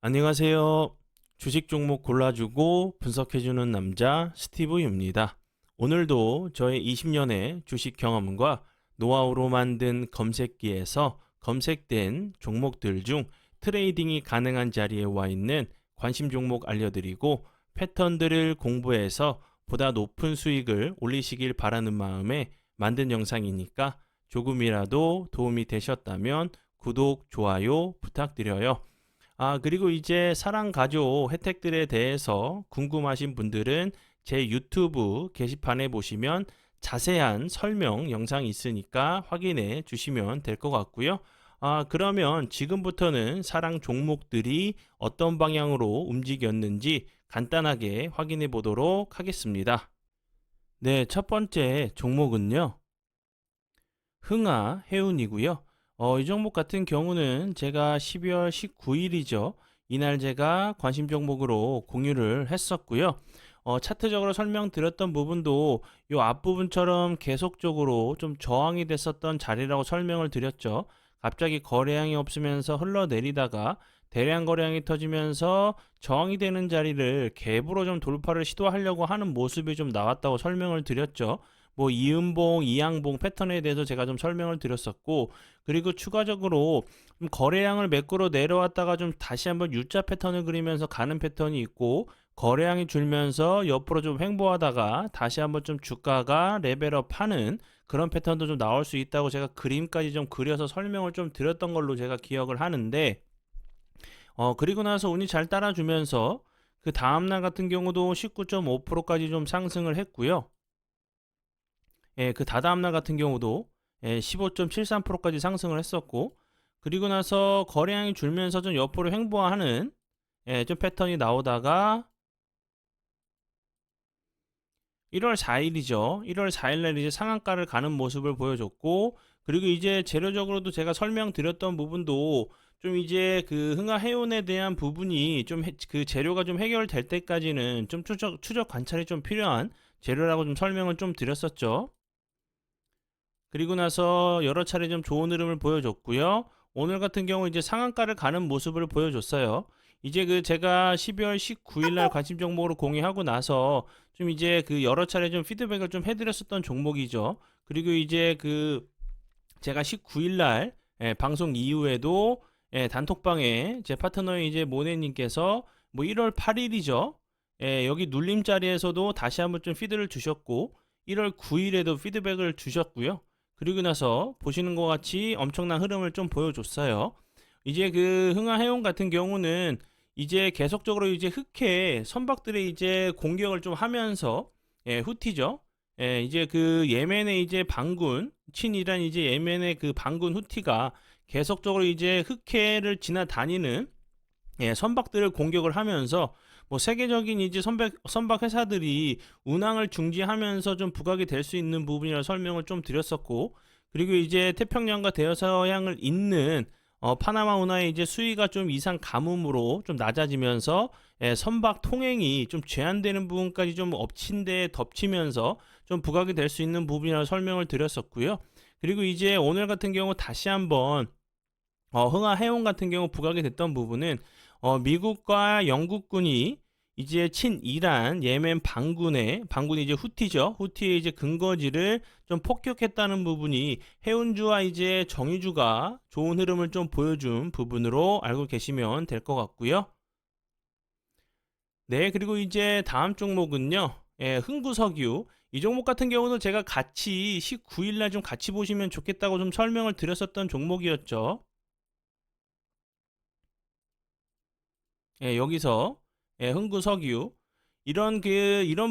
안녕하세요. 주식 종목 골라주고 분석해주는 남자 스티브입니다. 오늘도 저의 20년의 주식 경험과 노하우로 만든 검색기에서 검색된 종목들 중 트레이딩이 가능한 자리에 와 있는 관심 종목 알려드리고 패턴들을 공부해서 보다 높은 수익을 올리시길 바라는 마음에 만든 영상이니까 조금이라도 도움이 되셨다면 구독, 좋아요 부탁드려요. 그리고 이제 사랑 가족 혜택들에 대해서 궁금하신 분들은 제 유튜브 게시판에 보시면 자세한 설명 영상이 있으니까 확인해 주시면 될 것 같고요. 그러면 지금부터는 사랑 종목들이 어떤 방향으로 움직였는지 간단하게 확인해 보도록 하겠습니다. 네, 첫 번째 종목은요. 흥하 해운이고요. 이 종목 같은 경우는 제가 12월 19일이죠. 이날 제가 관심 종목으로 공유를 했었고요. 차트적으로 설명드렸던 부분도 이 앞부분처럼 계속적으로 좀 저항이 됐었던 자리라고 설명을 드렸죠. 갑자기 거래량이 없으면서 흘러내리다가 대량 거래량이 터지면서 저항이 되는 자리를 갭으로 좀 돌파를 시도하려고 하는 모습이 좀 나왔다고 설명을 드렸죠. 뭐 이음봉, 이양봉 패턴에 대해서 제가 좀 설명을 드렸었고, 그리고 추가적으로 좀 거래량을 매꾸러 내려왔다가 좀 다시 한번 U자 패턴을 그리면서 가는 패턴이 있고, 거래량이 줄면서 옆으로 좀 횡보하다가 다시 한번 좀 주가가 레벨업 하는 그런 패턴도 좀 나올 수 있다고 제가 그림까지 좀 그려서 설명을 좀 드렸던 걸로 제가 기억을 하는데, 그리고 나서 운이 잘 따라주면서 그 다음날 같은 경우도 19.5%까지 좀 상승을 했고요. 그 다다음날 같은 경우도 15.73%까지 상승을 했었고, 그리고 나서 거래량이 줄면서 좀 옆으로 횡보하는 좀 패턴이 나오다가 1월 4일이죠. 1월 4일날 이제 상한가를 가는 모습을 보여줬고, 그리고 이제 재료적으로도 제가 설명드렸던 부분도 좀 이제 그 흥하 해운에 대한 부분이 좀 그 재료가 좀 해결될 때까지는 좀 추적 관찰이 좀 필요한 재료라고 좀 설명을 좀 드렸었죠. 그리고 나서 여러 차례 좀 좋은 흐름을 보여줬고요. 오늘 같은 경우 이제 상한가를 가는 모습을 보여줬어요. 이제 그 제가 12월 19일 날 관심 종목으로 공유하고 나서 좀 이제 그 여러 차례 좀 피드백을 좀 해드렸었던 종목이죠. 그리고 이제 그 제가 19일 날 방송 이후에도 단톡방에 제 파트너인 이제 모네님께서 뭐 1월 8일이죠. 여기 눌림 자리에서도 다시 한번 좀 피드를 주셨고 1월 9일에도 피드백을 주셨고요. 그리고 나서 보시는 것 같이 엄청난 흐름을 좀 보여줬어요. 이제 그 흥하해운 같은 경우는 이제 계속적으로 이제 흑해 선박들의 이제 공격을 좀 하면서 후티죠. 이제 그 예멘의 이제 반군 친이란 이제 예멘의 그 반군 후티가 계속적으로 이제 흑해를 지나다니는 선박들을 공격을 하면서 뭐 세계적인 이제 선박 회사들이 운항을 중지하면서 좀 부각이 될 수 있는 부분이라 설명을 좀 드렸었고, 그리고 이제 태평양과 대서양을 잇는 파나마 운하의 이제 수위가 좀 이상 가뭄으로 좀 낮아지면서 선박 통행이 좀 제한되는 부분까지 좀 엎친 데 덮치면서 좀 부각이 될 수 있는 부분이라 설명을 드렸었고요. 그리고 이제 오늘 같은 경우 다시 한번 흥하 해운 같은 경우 부각이 됐던 부분은 미국과 영국군이 이제 친이란 예멘 반군이 이제 후티죠. 후티의 이제 근거지를 좀 폭격했다는 부분이 해운주와 이제 정유주가 좋은 흐름을 좀 보여준 부분으로 알고 계시면 될 것 같고요. 네, 그리고 이제 다음 종목은요. 흥구석유. 이 종목 같은 경우는 제가 같이 19일 날 좀 같이 보시면 좋겠다고 좀 설명을 드렸었던 종목이었죠. 여기서 흥구석유 이런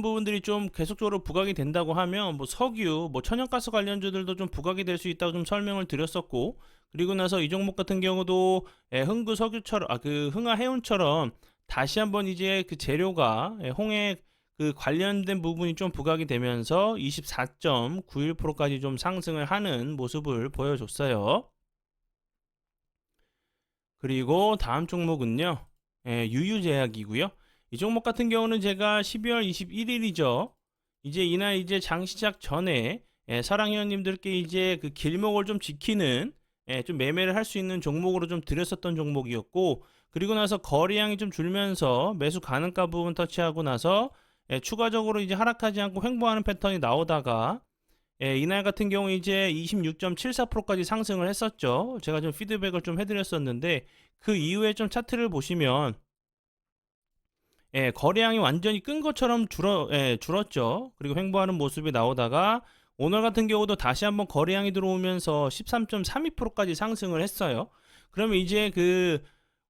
부분들이 좀 계속적으로 부각이 된다고 하면 뭐 석유, 뭐 천연가스 관련주들도 좀 부각이 될 수 있다고 좀 설명을 드렸었고, 그리고 나서 이 종목 같은 경우도 흥구석유처럼 그 흥하해운처럼 다시 한번 이제 그 재료가 홍해 그 관련된 부분이 좀 부각이 되면서 24.91%까지 좀 상승을 하는 모습을 보여줬어요. 그리고 다음 종목은요. 유유제약이고요. 이 종목 같은 경우는 제가 12월 21일이죠. 이제 이날 이제 장 시작 전에 사랑회원님들께 이제 그 길목을 좀 지키는 좀 매매를 할 수 있는 종목으로 좀 드렸었던 종목이었고, 그리고 나서 거래량이 좀 줄면서 매수 가능가 부분 터치하고 나서 추가적으로 이제 하락하지 않고 횡보하는 패턴이 나오다가 이날 같은 경우 이제 26.74%까지 상승을 했었죠. 제가 좀 피드백을 좀 해드렸었는데 그 이후에 좀 차트를 보시면 거래량이 완전히 끈 것처럼 줄었죠. 그리고 횡보하는 모습이 나오다가 오늘 같은 경우도 다시 한번 거래량이 들어오면서 13.32%까지 상승을 했어요. 그러면 이제 그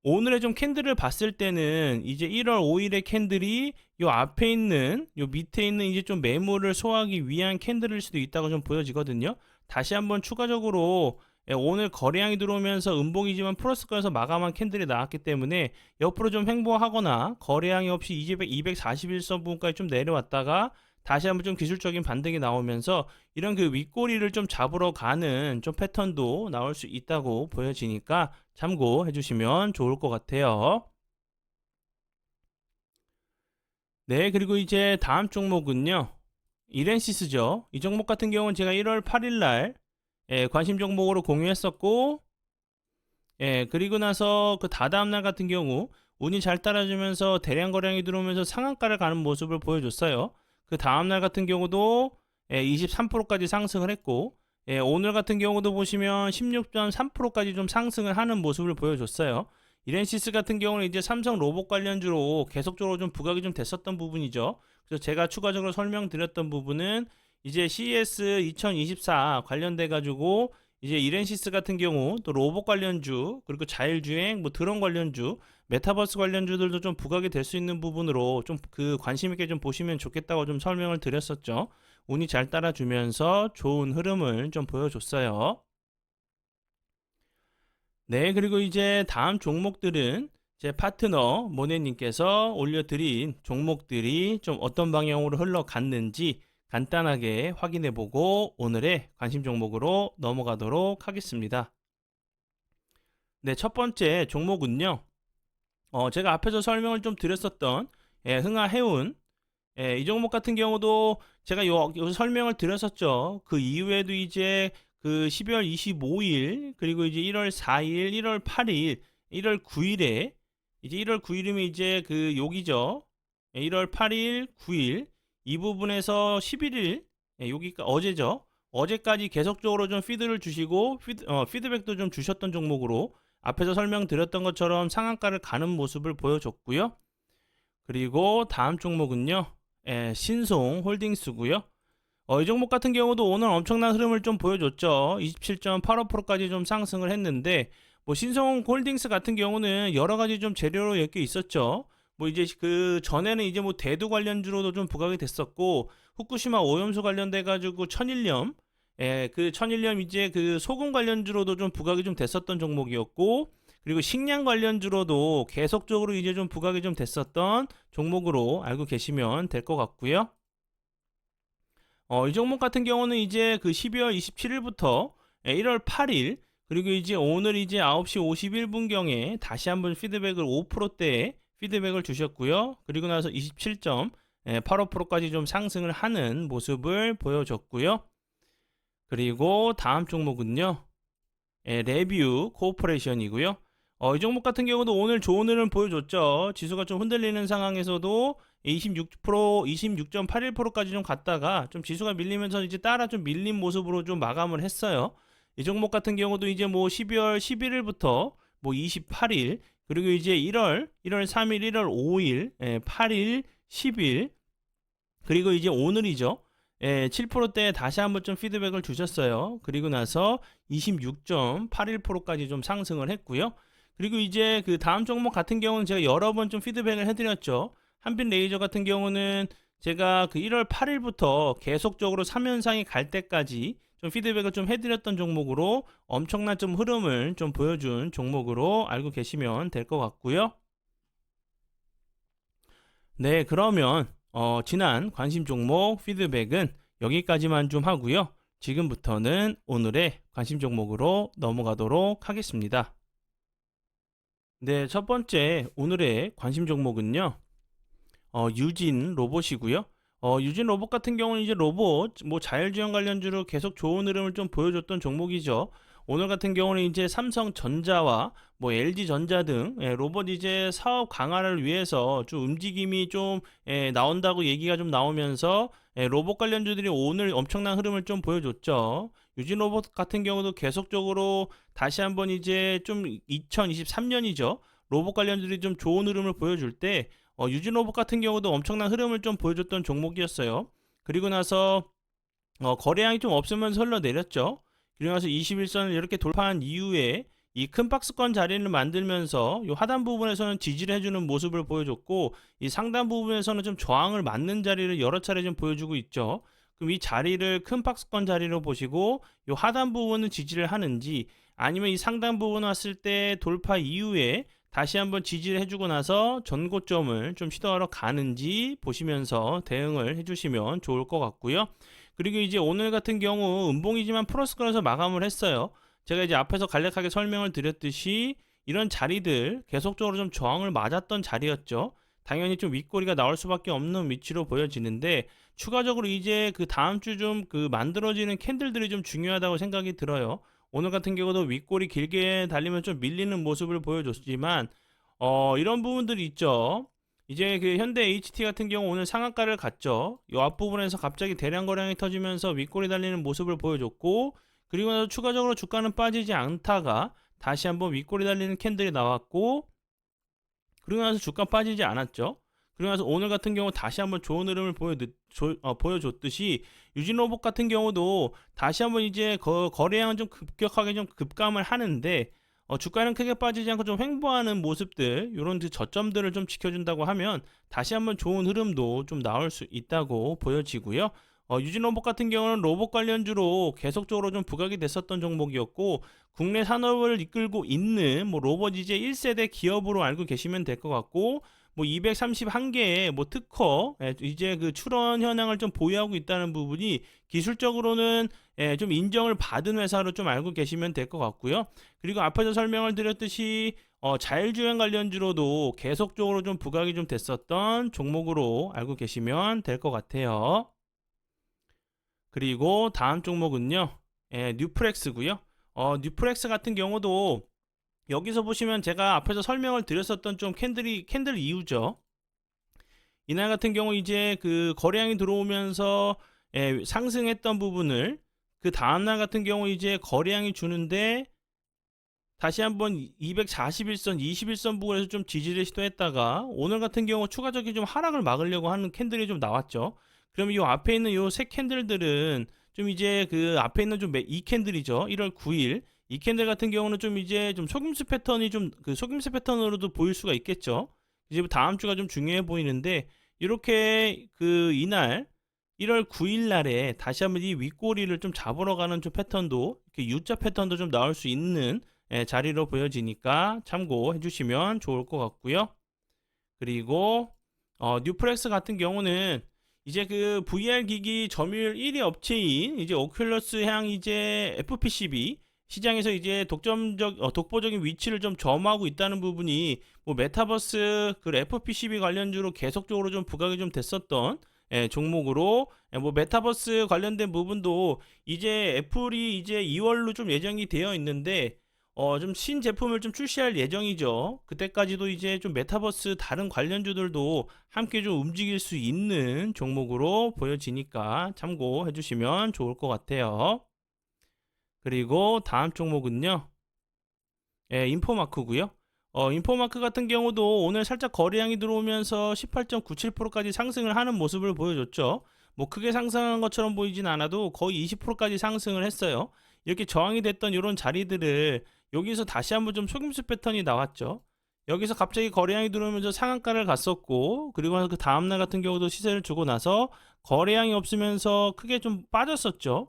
오늘의 좀 캔들을 봤을 때는 이제 1월 5일의 캔들이 요 앞에 있는 요 밑에 있는 이제 좀 매물을 소화하기 위한 캔들일 수도 있다고 좀 보여지거든요. 다시 한번 추가적으로 오늘 거래량이 들어오면서 음봉이지만 플러스권에서 마감한 캔들이 나왔기 때문에 옆으로 좀 횡보하거나 거래량이 없이 241선 부분까지 좀 내려왔다가 다시 한번 좀 기술적인 반등이 나오면서 이런 그 윗꼬리를 좀 잡으러 가는 좀 패턴도 나올 수 있다고 보여지니까 참고해 주시면 좋을 것 같아요. 네, 그리고 이제 다음 종목은요. 이렌시스죠. 이 종목 같은 경우는 제가 1월 8일 날 관심 종목으로 공유했었고, 그리고 나서 그 다다음 날 같은 경우 운이 잘 따라주면서 대량 거래량이 들어오면서 상한가를 가는 모습을 보여줬어요. 그 다음 날 같은 경우도 23%까지 상승을 했고, 오늘 같은 경우도 보시면 16.3%까지 좀 상승을 하는 모습을 보여줬어요. 이렌시스 같은 경우는 이제 삼성 로봇 관련주로 계속적으로 좀 부각이 좀 됐었던 부분이죠. 그래서 제가 추가적으로 설명드렸던 부분은 이제 CES 2024 관련돼 가지고 이제 이렌시스 같은 경우 또 로봇 관련주 그리고 자율주행 뭐 드론 관련주 메타버스 관련주들도 좀 부각이 될 수 있는 부분으로 좀 그 관심 있게 좀 보시면 좋겠다고 좀 설명을 드렸었죠. 운이 잘 따라주면서 좋은 흐름을 좀 보여줬어요. 네, 그리고 이제 다음 종목들은 제 파트너 모네님께서 올려드린 종목들이 좀 어떤 방향으로 흘러갔는지 간단하게 확인해보고 오늘의 관심 종목으로 넘어가도록 하겠습니다. 네, 첫 번째 종목은요. 제가 앞에서 설명을 좀 드렸었던 흥하해운 이 종목 같은 경우도 제가 여기서 설명을 드렸었죠. 그 이후에도 이제 그 12월 25일 그리고 이제 1월 4일, 1월 8일, 1월 9일에 이제 1월 9일이면 이제 그 여기죠. 1월 8일, 9일 이 부분에서 11일 여기가 어제죠. 어제까지 계속적으로 좀 피드를 주시고 피드백도 좀 주셨던 종목으로 앞에서 설명드렸던 것처럼 상한가를 가는 모습을 보여줬고요. 그리고 다음 종목은요. 신송 홀딩스고요. 이 종목 같은 경우도 오늘 엄청난 흐름을 좀 보여줬죠. 27.85%까지 좀 상승을 했는데 뭐 신성 홀딩스 같은 경우는 여러 가지 좀 재료로 엮여 있었죠. 뭐 이제 그 전에는 이제 뭐 대두 관련주로도 좀 부각이 됐었고 후쿠시마 오염수 관련돼 가지고 천일염 그 천일염 이제 그 소금 관련주로도 좀 부각이 좀 됐었던 종목이었고 그리고 식량 관련주로도 계속적으로 이제 좀 부각이 좀 됐었던 종목으로 알고 계시면 될 것 같고요. 이 종목 같은 경우는 이제 그 12월 27일부터 1월 8일 그리고 이제 오늘 이제 9시 51분경에 다시 한번 피드백을 5%대에 피드백을 주셨고요. 그리고 나서 27.85%까지 좀 상승을 하는 모습을 보여줬고요. 그리고 다음 종목은요. 레뷰 코퍼레이션이고요. 이 종목 같은 경우도 오늘 좋은 흐름 보여줬죠. 지수가 좀 흔들리는 상황에서도 26.81%까지 좀 갔다가 좀 지수가 밀리면서 이제 따라 좀 밀린 모습으로 좀 마감을 했어요. 이 종목 같은 경우도 이제 뭐 12월 11일부터 뭐 28일 그리고 이제 1월 3일, 1월 5일, 8일, 10일 그리고 이제 오늘이죠. 7%대 다시 한번 좀 피드백을 주셨어요. 그리고 나서 26.81%까지 좀 상승을 했고요. 그리고 이제 그 다음 종목 같은 경우는 제가 여러 번 좀 피드백을 해드렸죠. 한빛 레이저 같은 경우는 제가 그 1월 8일부터 계속적으로 3연상이 갈 때까지 좀 피드백을 좀 해드렸던 종목으로 엄청난 좀 흐름을 좀 보여준 종목으로 알고 계시면 될 것 같고요. 네, 그러면 지난 관심 종목 피드백은 여기까지만 좀 하고요. 지금부터는 오늘의 관심 종목으로 넘어가도록 하겠습니다. 네, 첫 번째 오늘의 관심 종목은요. 유진 로봇이고요. 유진 로봇 같은 경우는 이제 로봇 뭐 자율주행 관련주로 계속 좋은 흐름을 좀 보여줬던 종목이죠. 오늘 같은 경우는 이제 삼성전자와 뭐 LG전자 등 로봇 이제 사업 강화를 위해서 좀 움직임이 좀 나온다고 얘기가 좀 나오면서 로봇 관련주들이 오늘 엄청난 흐름을 좀 보여줬죠. 유진로봇 같은 경우도 계속적으로 다시 한번 이제 좀 2023년이죠. 로봇 관련주들이 좀 좋은 흐름을 보여줄 때 유진로봇 같은 경우도 엄청난 흐름을 좀 보여줬던 종목이었어요. 그리고 나서 거래량이 좀 없으면서 흘러내렸죠. 그리고 나서 21선을 이렇게 돌파한 이후에 이 큰 박스권 자리를 만들면서 이 하단 부분에서는 지지를 해주는 모습을 보여줬고, 이 상단 부분에서는 좀 저항을 맞는 자리를 여러 차례 좀 보여주고 있죠. 그럼 이 자리를 큰 박스권 자리로 보시고 이 하단 부분은 지지를 하는지, 아니면 이 상단 부분 왔을 때 돌파 이후에 다시 한번 지지를 해주고 나서 전고점을 좀 시도하러 가는지 보시면서 대응을 해주시면 좋을 것 같고요. 그리고 이제 오늘 같은 경우 음봉이지만 플러스권에서 마감을 했어요. 제가 이제 앞에서 간략하게 설명을 드렸듯이 이런 자리들 계속적으로 좀 저항을 맞았던 자리였죠. 당연히 좀 윗꼬리가 나올 수밖에 없는 위치로 보여지는데, 추가적으로 이제 그 다음 주 좀 그 만들어지는 캔들들이 좀 중요하다고 생각이 들어요. 오늘 같은 경우도 윗꼬리 길게 달리면 좀 밀리는 모습을 보여줬지만 이런 부분들이 있죠. 이제 그 현대 HT 같은 경우 오늘 상한가를 갔죠. 이 앞부분에서 갑자기 대량 거래량이 터지면서 윗꼬리 달리는 모습을 보여줬고, 그리고 나서 추가적으로 주가는 빠지지 않다가 다시 한번 윗꼬리 달리는 캔들이 나왔고, 그리고 나서 주가 빠지지 않았죠. 그리고 나서 오늘 같은 경우 다시 한번 좋은 흐름을 보여줬듯이 유진로봇 같은 경우도 다시 한번 이제 거래량은 좀 급격하게 좀 급감을 하는데, 주가는 크게 빠지지 않고 좀 횡보하는 모습들, 이런 저점들을 좀 지켜준다고 하면 다시 한번 좋은 흐름도 좀 나올 수 있다고 보여지고요. 유진로봇 같은 경우는 로봇 관련주로 계속적으로 좀 부각이 됐었던 종목이었고, 국내 산업을 이끌고 있는 뭐 로봇 이제 1세대 기업으로 알고 계시면 될 것 같고, 뭐 231개의 뭐 특허 이제 그 출원 현황을 좀 보유하고 있다는 부분이 기술적으로는 좀 인정을 받은 회사로 좀 알고 계시면 될 것 같고요. 그리고 앞에서 설명을 드렸듯이 자율주행 관련주로도 계속적으로 좀 부각이 좀 됐었던 종목으로 알고 계시면 될 것 같아요. 그리고 다음 종목은요, 뉴프렉스고요. 뉴프렉스 같은 경우도 여기서 보시면 제가 앞에서 설명을 드렸었던 좀 캔들 이유죠. 이날 같은 경우 이제 그 거래량이 들어오면서 상승했던 부분을 그 다음날 같은 경우 이제 거래량이 주는데 다시 한번 241선, 21선 부분에서 좀 지지를 시도했다가 오늘 같은 경우 추가적인 좀 하락을 막으려고 하는 캔들이 좀 나왔죠. 그러면 이 앞에 있는 이 세 캔들들은 좀 이제 그 앞에 있는 좀 이 캔들이죠. 1월 9일 이 캔들 같은 경우는 좀 이제 좀 속임수 패턴이 좀 그 속임수 패턴으로도 보일 수가 있겠죠. 이제 다음 주가 좀 중요해 보이는데, 이렇게 그 이날 1월 9일 날에 다시 한번 이 윗꼬리를 좀 잡으러 가는 좀 패턴도, 이렇게 U자 패턴도 좀 나올 수 있는 자리로 보여지니까 참고해 주시면 좋을 것 같고요. 그리고 뉴프렉스 같은 경우는 이제 그 VR 기기 점유율 1위 업체인 이제 오큘러스 향 이제 FPCB 시장에서 이제 독보적인 위치를 좀 점하고 있다는 부분이 뭐 메타버스 그 FPCB 관련주로 계속적으로 좀 부각이 좀 됐었던 종목으로, 뭐 메타버스 관련된 부분도 이제 애플이 이제 2월로 좀 예정이 되어 있는데 좀 신제품을 좀 출시할 예정이죠. 그때까지도 이제 좀 메타버스 다른 관련주들도 함께 좀 움직일 수 있는 종목으로 보여지니까 참고해 주시면 좋을 것 같아요. 그리고 다음 종목은요, 인포마크고요. 인포마크 같은 경우도 오늘 살짝 거래량이 들어오면서 18.97%까지 상승을 하는 모습을 보여줬죠. 뭐 크게 상승한 것처럼 보이진 않아도 거의 20%까지 상승을 했어요. 이렇게 저항이 됐던 이런 자리들을 여기서 다시 한번 좀 속임수 패턴이 나왔죠. 여기서 갑자기 거래량이 들어오면서 상한가를 갔었고, 그리고 그 다음날 같은 경우도 시세를 주고 나서 거래량이 없으면서 크게 좀 빠졌었죠.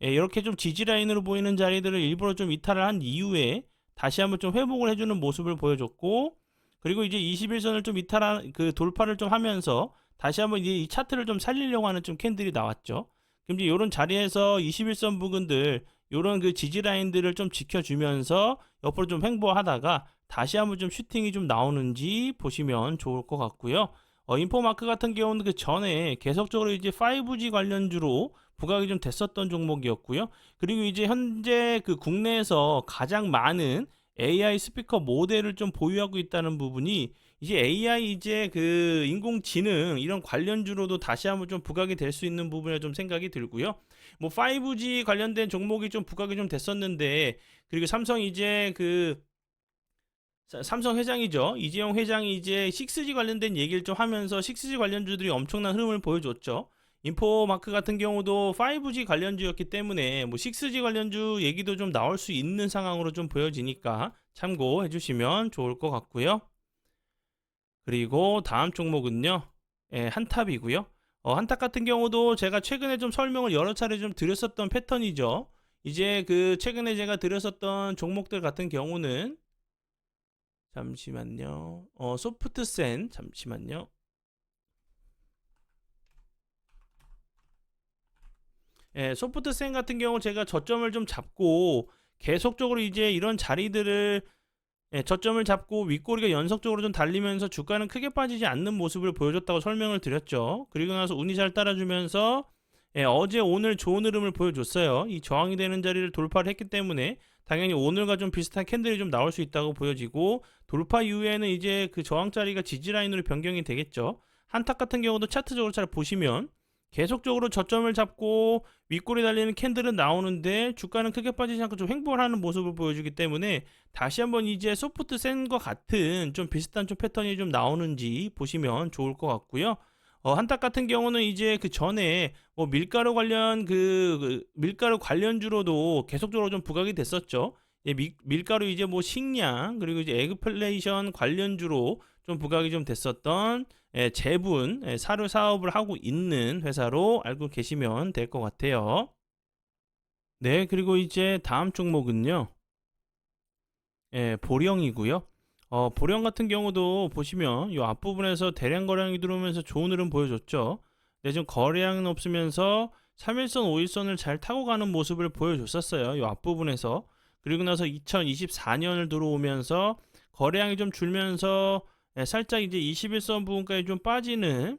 이렇게 좀 지지 라인으로 보이는 자리들을 일부러 좀 이탈을 한 이후에 다시 한번 좀 회복을 해주는 모습을 보여줬고, 그리고 이제 21선을 좀 이탈한 그 돌파를 좀 하면서 다시 한번 이제 이 차트를 좀 살리려고 하는 좀 캔들이 나왔죠. 그럼 이제 이런 자리에서 21선 부근들 이런 그 지지 라인들을 좀 지켜주면서 옆으로 좀 횡보하다가 다시 한번 좀 슈팅이 좀 나오는지 보시면 좋을 것 같고요. 인포마크 같은 경우는 그 전에 계속적으로 이제 5G 관련주로 부각이 좀 됐었던 종목이었고요. 그리고 이제 현재 그 국내에서 가장 많은 AI 스피커 모델을 좀 보유하고 있다는 부분이 이제 AI 이제 그 인공지능 이런 관련주로도 다시 한번 좀 부각이 될 수 있는 부분에 좀 생각이 들고요. 뭐 5G 관련된 종목이 좀 부각이 좀 됐었는데, 그리고 삼성 이제 그 삼성 회장이죠. 이재용 회장이 이제 6G 관련된 얘기를 좀 하면서 6G 관련주들이 엄청난 흐름을 보여줬죠. 인포마크 같은 경우도 5G 관련주였기 때문에 뭐 6G 관련주 얘기도 좀 나올 수 있는 상황으로 좀 보여지니까 참고해 주시면 좋을 것 같고요. 그리고 다음 종목은요. 한탑이고요. 한탑 같은 경우도 제가 최근에 좀 설명을 여러 차례 좀 드렸었던 패턴이죠. 이제 그 최근에 제가 드렸었던 종목들 같은 경우는, 잠시만요. 소프트센, 잠시만요. 소프트센 같은 경우 제가 저점을 좀 잡고 계속적으로 이제 이런 자리들을, 저점을 잡고 윗꼬리가 연속적으로 좀 달리면서 주가는 크게 빠지지 않는 모습을 보여줬다고 설명을 드렸죠. 그리고 나서 운이 잘 따라주면서 어제 오늘 좋은 흐름을 보여줬어요. 이 저항이 되는 자리를 돌파를 했기 때문에 당연히 오늘과 좀 비슷한 캔들이 좀 나올 수 있다고 보여지고, 돌파 이후에는 이제 그 저항 자리가 지지 라인으로 변경이 되겠죠. 한탁 같은 경우도 차트적으로 잘 보시면 계속적으로 저점을 잡고 윗골이 달리는 캔들은 나오는데 주가는 크게 빠지지 않고 좀 횡보를 하는 모습을 보여주기 때문에 다시 한번 이제 소프트 센과 같은 좀 비슷한 좀 패턴이 좀 나오는지 보시면 좋을 것 같고요. 한탁 같은 경우는 이제 그 전에 뭐 밀가루 관련 밀가루 관련주로도 계속적으로 좀 부각이 됐었죠. 밀가루 이제 뭐 식량, 그리고 이제 에그플레이션 관련주로 좀 부각이 좀 됐었던 제분 사료 사업을 하고 있는 회사로 알고 계시면 될 것 같아요. 네, 그리고 이제 다음 종목은요. 보령이고요. 보령 같은 경우도 보시면 이 앞부분에서 대량 거래량이 들어오면서 좋은 흐름 보여줬죠. 근데 좀 거래량은 없으면서 3일선, 5일선을 잘 타고 가는 모습을 보여줬었어요. 이 앞부분에서. 그리고 나서 2024년을 들어오면서 거래량이 좀 줄면서 살짝 이제 21선 부분까지 좀 빠지는,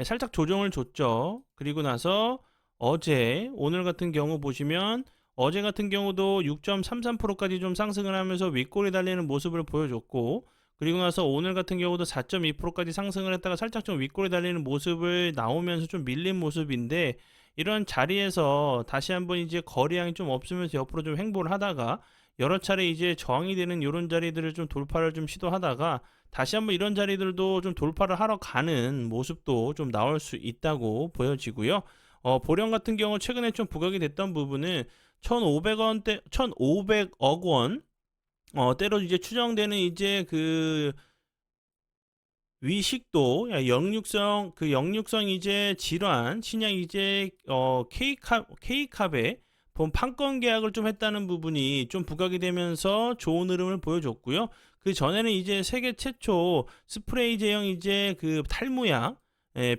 살짝 조정을 줬죠. 그리고 나서 오늘 같은 경우 보시면 어제 같은 경우도 6.33%까지 좀 상승을 하면서 윗골이 달리는 모습을 보여줬고, 그리고 나서 오늘 같은 경우도 4.2%까지 상승을 했다가 살짝 좀 윗골이 달리는 모습을 나오면서 좀 밀린 모습인데, 이런 자리에서 다시 한번 이제 거래량이 좀 없으면서 옆으로 좀 횡보를 하다가 여러 차례 이제 저항이 되는 이런 자리들을 좀 돌파를 좀 시도하다가 다시 한번 이런 자리들도 좀 돌파를 하러 가는 모습도 좀 나올 수 있다고 보여지고요. 보령 같은 경우 최근에 좀 부각이 됐던 부분은 1,500원대, 1,500억 원, 때로 이제 추정되는 이제 그 위식도, 역류성 이제 질환 신약 이제 K캅의 본 판권 계약을 좀 했다는 부분이 좀 부각이 되면서 좋은 흐름을 보여줬고요. 그 전에는 이제 세계 최초 스프레이 제형 이제 그 탈모약,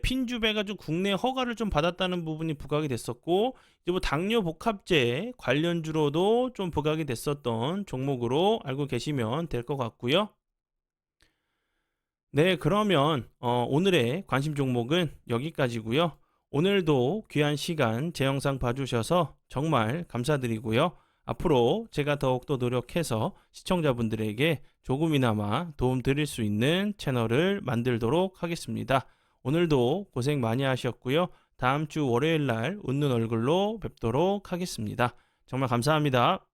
핀주베가 좀 국내 허가를 좀 받았다는 부분이 부각이 됐었고, 이제 뭐 당뇨 복합제 관련주로도 좀 부각이 됐었던 종목으로 알고 계시면 될 것 같고요. 네, 그러면 오늘의 관심 종목은 여기까지고요. 오늘도 귀한 시간 제 영상 봐주셔서 정말 감사드리고요. 앞으로 제가 더욱더 노력해서 시청자분들에게 조금이나마 도움 드릴 수 있는 채널을 만들도록 하겠습니다. 오늘도 고생 많이 하셨고요. 다음 주 월요일 날 웃는 얼굴로 뵙도록 하겠습니다. 정말 감사합니다.